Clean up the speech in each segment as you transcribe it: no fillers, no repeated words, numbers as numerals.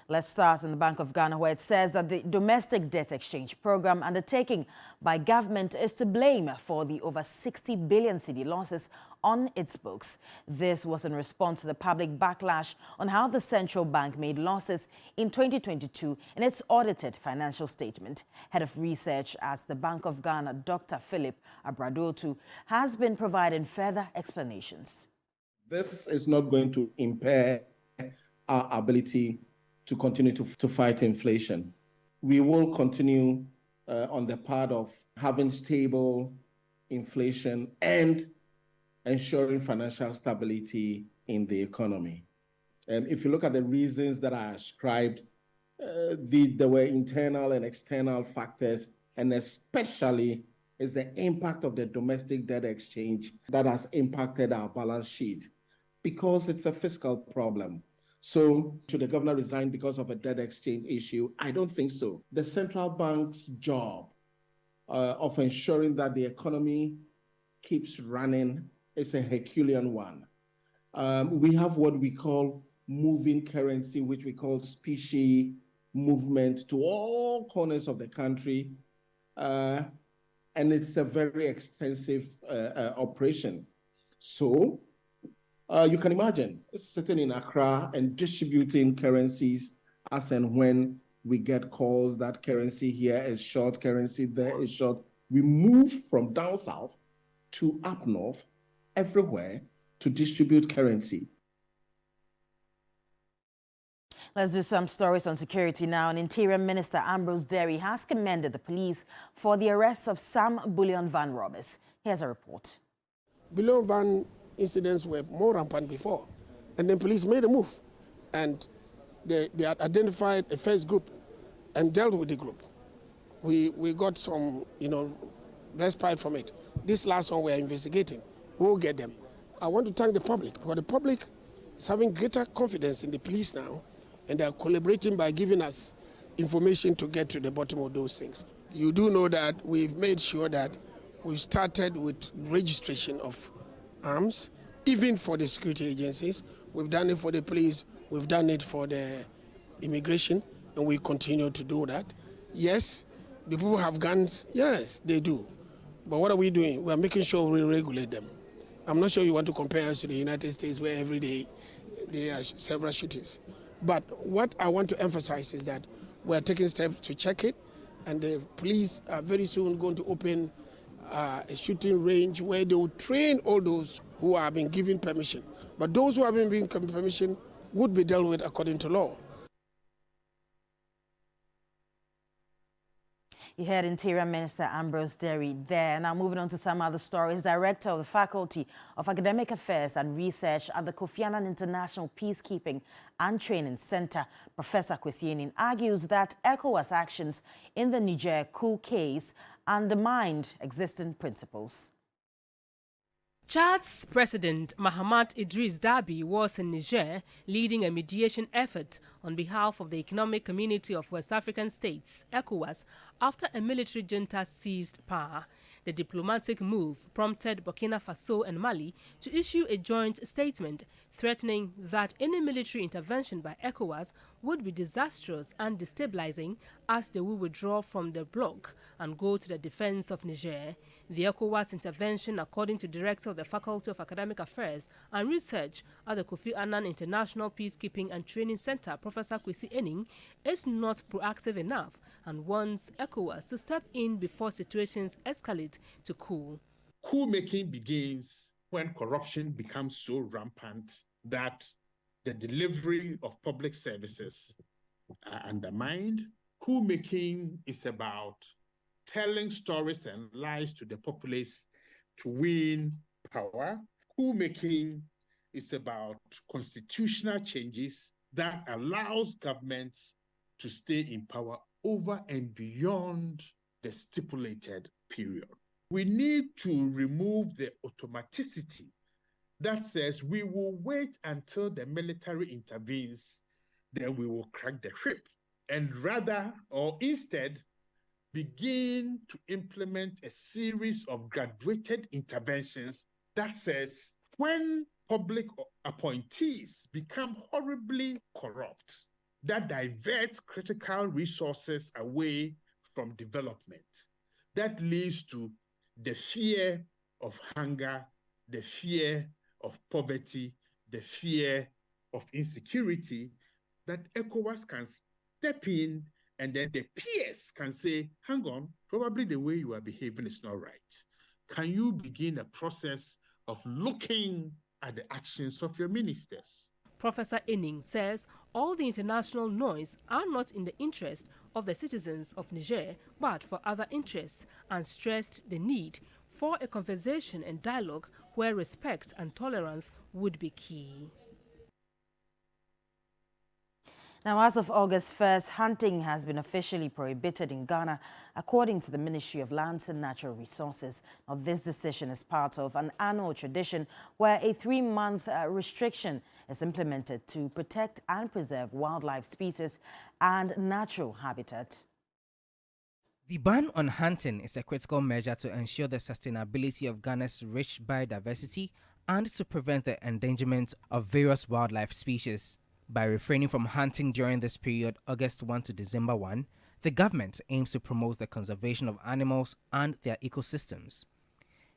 Let's start in the Bank of Ghana, where it says that the domestic debt exchange program undertaken by government is to blame for the over 60 billion cedi losses on its books. This was in response to the public backlash on how the central bank made losses in 2022 in its audited financial statement. Head of research at the Bank of Ghana, Dr. Philip Abradotu, has been providing further explanations. This is not going to impair our ability to continue to fight inflation. We will continue on the path of having stable inflation and ensuring financial stability in the economy. And if you look at the reasons that are ascribed, there were internal and external factors, and especially is the impact of the domestic debt exchange that has impacted our balance sheet because it's a fiscal problem. So should the governor resign because of a debt exchange issue? I don't think so. The central bank's job of ensuring that the economy keeps running is a Herculean one. We have what we call moving currency, which we call specie movement to all corners of the country. And it's a very extensive operation. So you can imagine sitting in Accra and distributing currencies as and when we get calls that currency here is short, currency there is short. We move from down south to up north, everywhere, to distribute currency. Let's do some stories on security now. And Interior Minister Ambrose Derry has commended the police for the arrest of some bullion van robbers. Here's a report. Bullion van incidents were more rampant before, and then police made a move, and they had identified a first group and dealt with the group. We got some, respite from it. This last one we are investigating. We'll get them. I want to thank the public, because the public is having greater confidence in the police now, and they are collaborating by giving us information to get to the bottom of those things. You do know that we've made sure that we've started with registration of arms, even for the security agencies. We've done it for the police, we've done it for the immigration, and we continue to do that. Yes, the people have guns, yes, they do. But what are we doing? We're making sure we regulate them. I'm not sure you want to compare us to the United States, where every day there are several shootings. But what I want to emphasize is that we're taking steps to check it, and the police are very soon going to open a shooting range where they will train all those who have been given permission. But those who haven't been given permission would be dealt with according to law. You heard Interior Minister Ambrose Derry there. Now moving on to some other stories. Director of the Faculty of Academic Affairs and Research at the Kofi Annan International Peacekeeping and Training Center, Professor Kwesi Ening, argues that ECOWAS actions in the Niger coup case undermined existing principles. Chad's President Mahamat Idris Deby was in Niger leading a mediation effort on behalf of the Economic Community of West African States, ECOWAS, after a military junta seized power. The diplomatic move prompted Burkina Faso and Mali to issue a joint statement threatening that any military intervention by ECOWAS would be disastrous and destabilizing, as they will withdraw from the bloc and go to the defense of Niger. The ECOWAS intervention, according to Director of the Faculty of Academic Affairs and Research at the Kofi Annan International Peacekeeping and Training Center, Professor Kwesi Ening, is not proactive enough and wants ECOWAS to step in before situations escalate to coup. Coup making begins when corruption becomes so rampant that the delivery of public services are undermined. Coup making is about telling stories and lies to the populace to win power. Coup making is about constitutional changes that allows governments to stay in power over and beyond the stipulated period. We need to remove the automaticity that says we will wait until the military intervenes, then we will crack the whip, and rather, or instead, begin to implement a series of graduated interventions that says when public appointees become horribly corrupt, that diverts critical resources away from development, that leads to the fear of hunger, the fear of poverty, the fear of insecurity, that ECOWAS can step in and then the peers can say, hang on, probably the way you are behaving is not right. Can you begin a process of looking at the actions of your ministers? Professor Enning says all the international noise are not in the interest of the citizens of Niger, but for other interests, and stressed the need for a conversation and dialogue where respect and tolerance would be key. Now, as of August 1st, hunting has been officially prohibited in Ghana, according to the Ministry of Lands and Natural Resources. Now, this decision is part of an annual tradition where a 3-month restriction is implemented to protect and preserve wildlife species and natural habitat. The ban on hunting is a critical measure to ensure the sustainability of Ghana's rich biodiversity and to prevent the endangerment of various wildlife species. By refraining from hunting during this period, August 1 to December 1, the government aims to promote the conservation of animals and their ecosystems.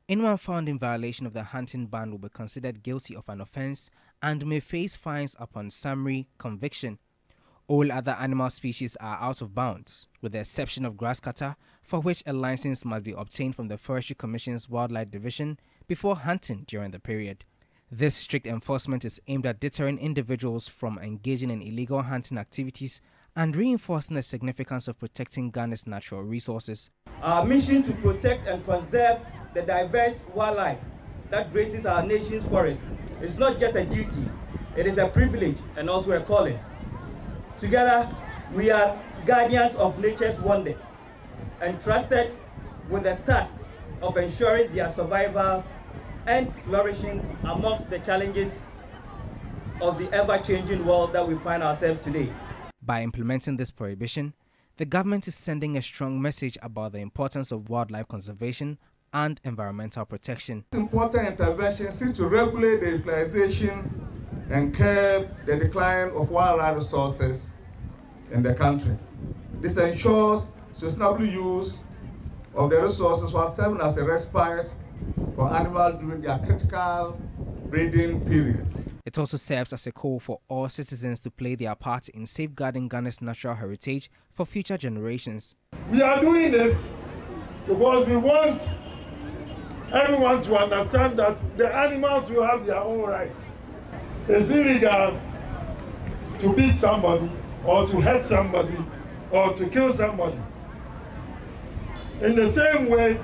Anyone found in violation of the hunting ban will be considered guilty of an offense and may face fines upon summary conviction. All other animal species are out of bounds, with the exception of grasscutter, for which a license must be obtained from the Forestry Commission's Wildlife Division before hunting during the period. This strict enforcement is aimed at deterring individuals from engaging in illegal hunting activities and reinforcing the significance of protecting Ghana's natural resources. Our mission to protect and conserve the diverse wildlife that graces our nation's forests is not just a duty, it is a privilege and also a calling. Together, we are guardians of nature's wonders, entrusted with the task of ensuring their survival and flourishing amongst the challenges of the ever-changing world that we find ourselves today. By implementing this prohibition, the government is sending a strong message about the importance of wildlife conservation and environmental protection. Important interventions seem to regulate the utilization and curb the decline of wildlife resources in the country. This ensures sustainable use of the resources while serving as a respite for animals during their critical breeding periods. It also serves as a call for all citizens to play their part in safeguarding Ghana's natural heritage for future generations. We are doing this because we want everyone to understand that the animals will have their own rights. It's illegal to beat somebody or to hurt somebody or to kill somebody. In the same way,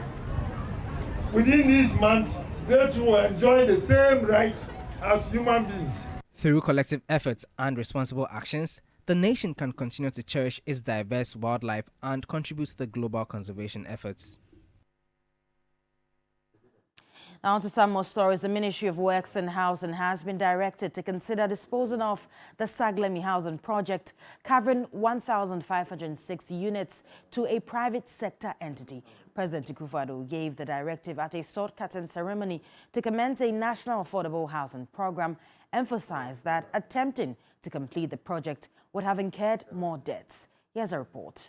within these months, they too will enjoy the same rights as human beings. Through collective efforts and responsible actions, the nation can continue to cherish its diverse wildlife and contribute to the global conservation efforts. Now to some more stories. The Ministry of Works and Housing has been directed to consider disposing of the Sagami Housing project, covering 1,506 units, to a private sector entity. President Akufo-Addo gave the directive at a sword-cutting ceremony to commence a national affordable housing program, emphasized that attempting to complete the project would have incurred more debts. Here's a report.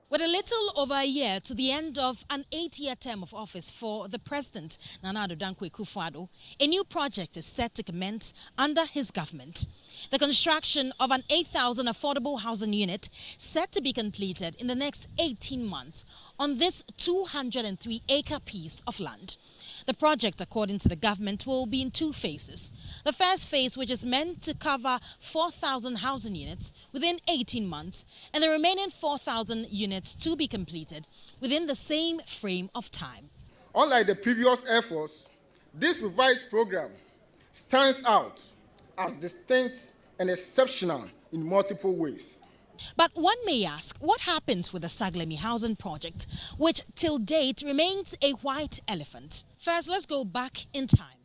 With a little over a year to the end of an 8-year term of office for the President, Nana Addo Dankwa Akufo-Addo, a new project is set to commence under his government. The construction of an 8,000 affordable housing unit set to be completed in the next 18 months on this 203-acre piece of land. The project, according to the government, will be in 2 phases. The first phase, which is meant to cover 4,000 housing units within 18 months, and the remaining 4,000 units to be completed within the same frame of time. Unlike the previous efforts, this revised program stands out as distinct and exceptional in multiple ways. But one may ask, what happens with the Sagami Housing project, which till date remains a white elephant? First, let's go back in time.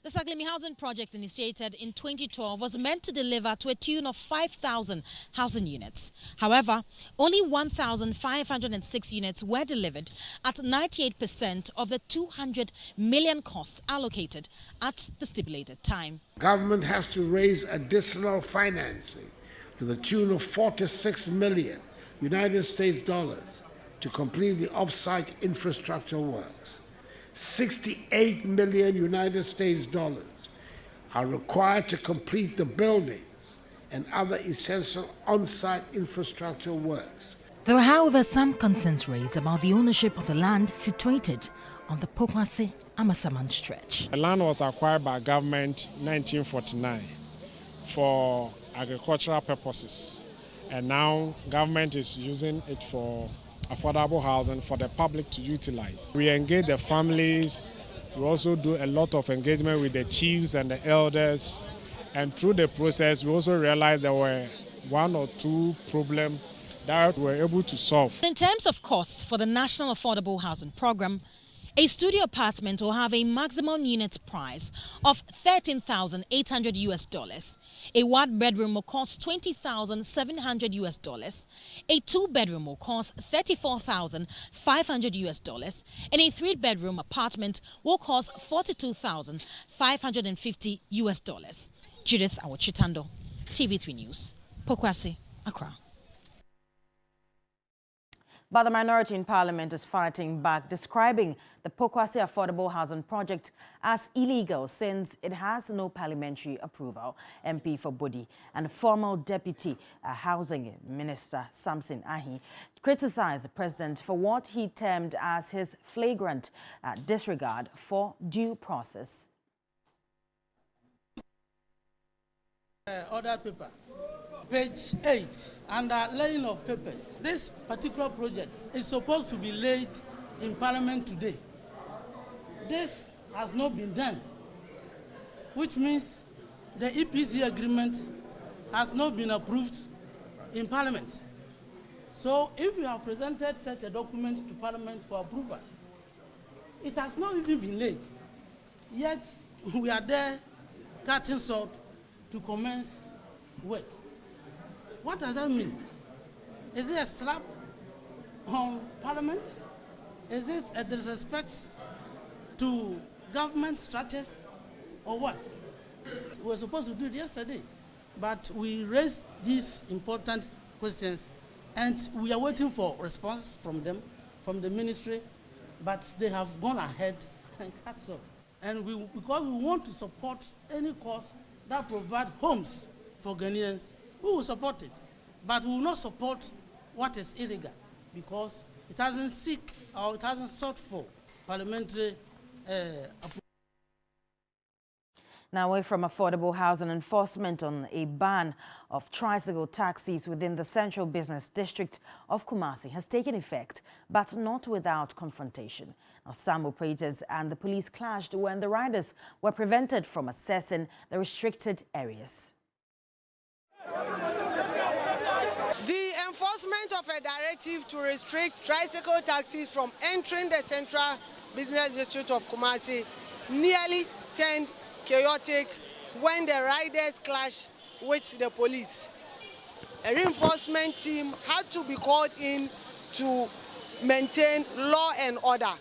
The Sagami Housing project, initiated in 2012, was meant to deliver to a tune of 5,000 housing units. However, only 1,506 units were delivered at 98% of the 200 million costs allocated at the stipulated time. Government has to raise additional financing to the tune of 46 million United States dollars to complete the off-site infrastructure works. 68 million United States dollars are required to complete the buildings and other essential on-site infrastructure works. There are, however, some concerns raised about the ownership of the land situated on the Pokwase-Amasaman stretch. The land was acquired by government in 1949 for agricultural purposes, and now government is using it for affordable housing for the public to utilize. We engage the families. We also do a lot of engagement with the chiefs and the elders, and through the process we also realized there were 1 or 2 problems that we were able to solve. In terms of costs for the National Affordable Housing Program, a studio apartment will have a maximum unit price of $13,800. A 1-bedroom will cost $20,700. A 2-bedroom will cost $34,500, and a 3-bedroom apartment will cost $42,550. Judith Awochitando, TV3 News, Pokwase, Accra. But the minority in parliament is fighting back, describing the Pokwase Affordable Housing Project as illegal since it has no parliamentary approval. MP for Bodi and former Deputy Housing Minister Samson Ahi criticized the president for what he termed as his flagrant disregard for due process. Order paper. Page 8, under laying of papers. This particular project is supposed to be laid in Parliament today. This has not been done, which means the EPC agreement has not been approved in Parliament. So if you have presented such a document to Parliament for approval, it has not even been laid. Yet we are there cutting salt to commence work. What does that mean? Is it a slap on Parliament? Is it a disrespect to government structures or what? We were supposed to do it yesterday, but we raised these important questions and we are waiting for response from them, from the ministry, but they have gone ahead and cut so. And because we want to support any cause that provides homes for Ghanaians, we will support it, but we will not support what is illegal because it hasn't seek or it hasn't sought for parliamentary approval. Now, away from affordable housing, enforcement on a ban of tricycle taxis within the central business district of Kumasi has taken effect, but not without confrontation. Now, some operators and the police clashed when the riders were prevented from accessing the restricted areas. The enforcement of a directive to restrict tricycle taxis from entering the central business district of Kumasi nearly turned chaotic when the riders clashed with the police. A reinforcement team had to be called in to maintain law and order.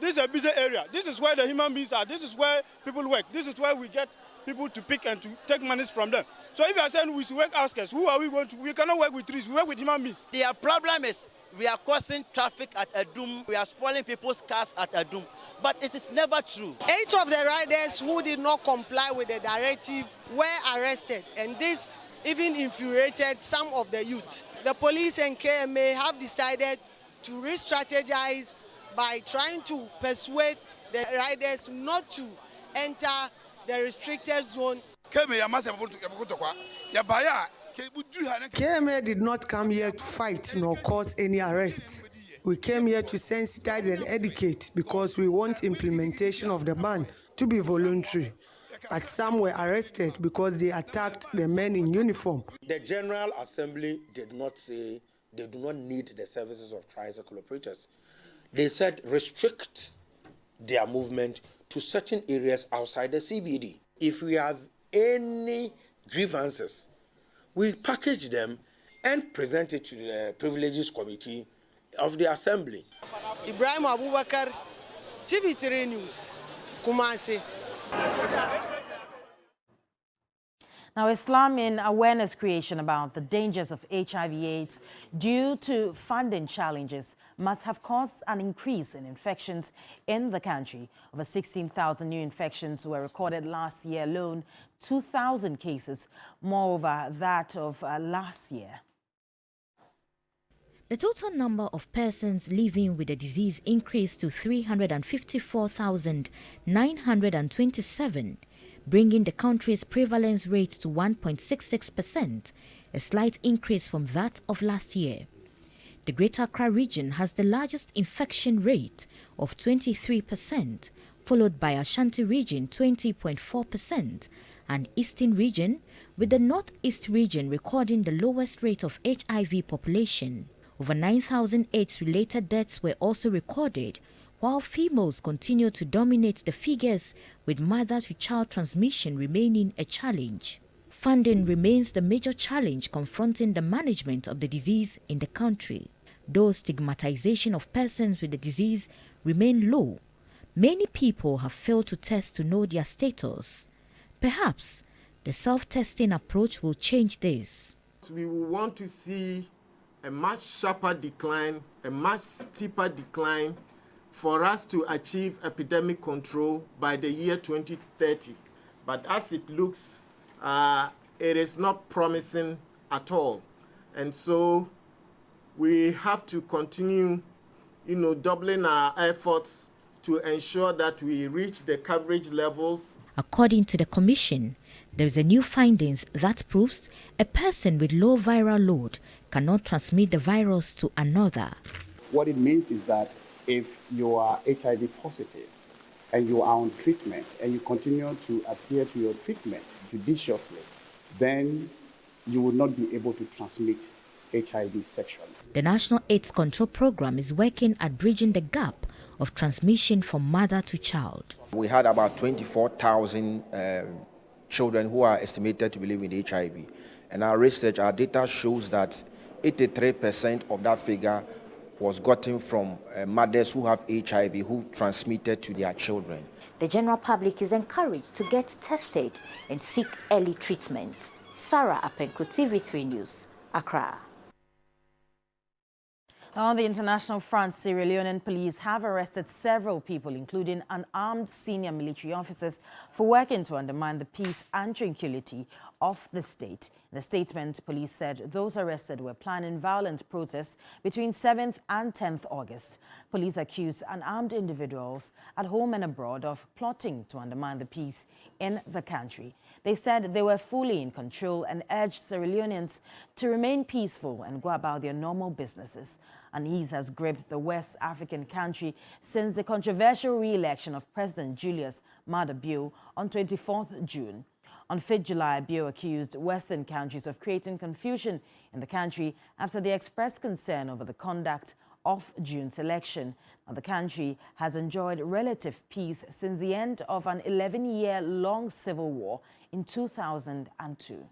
This is a busy area. This is where the human beings are. This is where people work. This is where we get people to pick and to take monies from them. So if you are saying we should work outskirts, who are we going to? We cannot work with trees. We work with human beings. Their problem is we are causing traffic at Adum. We are spoiling people's cars at Adum. But it is never true. 8 of the riders who did not comply with the directive were arrested, and this even infuriated some of the youth. The police and KMA have decided to re-strategize by trying to persuade the riders not to enter the restricted zone. KMA did not come here to fight nor cause any arrest. We came here to sensitize and educate because we want implementation of the ban to be voluntary. But some were arrested because they attacked the men in uniform. The General Assembly did not say they do not need the services of tricycle operators. They said restrict their movement to certain areas outside the CBD. If we have any grievances, we'll package them and present it to the Privileges Committee of the Assembly. Ibrahim Abubakar, TV3 News, Kumasi. Now, Islamic awareness creation about the dangers of HIV/AIDS due to funding challenges must have caused an increase in infections in the country. Over 16,000 new infections were recorded last year alone, 2,000 cases more over that of last year. The total number of persons living with the disease increased to 354,927, bringing the country's prevalence rate to 1.66%, a slight increase from that of last year. The Greater Accra region has the largest infection rate of 23%, followed by Ashanti region 20.4%, and Eastern region, with the Northeast region recording the lowest rate of HIV population. Over 9,000 AIDS-related deaths were also recorded, while females continue to dominate the figures, with mother-to-child transmission remaining a challenge. Funding remains the major challenge confronting the management of the disease in the country. Though stigmatization of persons with the disease remain low, many people have failed to test to know their status. Perhaps the self-testing approach will change this. We will want to see a much sharper decline, a much steeper decline for us to achieve epidemic control by the year 2030. But as it looks, it is not promising at all. And so we have to continue, doubling our efforts to ensure that we reach the coverage levels. According to the Commission, there is a new findings that proves a person with low viral load cannot transmit the virus to another. What it means is that if you are HIV positive and you are on treatment and you continue to adhere to your treatment judiciously, then you will not be able to transmit HIV sexually. The National AIDS Control Program is working at bridging the gap of transmission from mother to child. We had about 24,000 children who are estimated to be living with HIV. And our research, our data shows that 83% of that figure was gotten from mothers who have HIV who transmitted to their children. The general public is encouraged to get tested and seek early treatment. Sarah Apenko, TV3 News, Accra. On the international front, Sierra Leonean police have arrested several people, including unarmed senior military officers, for working to undermine the peace and tranquility of the state. In a statement, police said those arrested were planning violent protests between 7th and 10th August. Police accused unarmed individuals at home and abroad of plotting to undermine the peace in the country. They said they were fully in control and urged Sierra Leoneans to remain peaceful and go about their normal businesses. Unease has gripped the West African country since the controversial re-election of President Julius Maada Bio on 24th June. On 5th July, Bio accused Western countries of creating confusion in the country after they expressed concern over the conduct of June's election. Now, the country has enjoyed relative peace since the end of an 11-year-long civil war in 2002.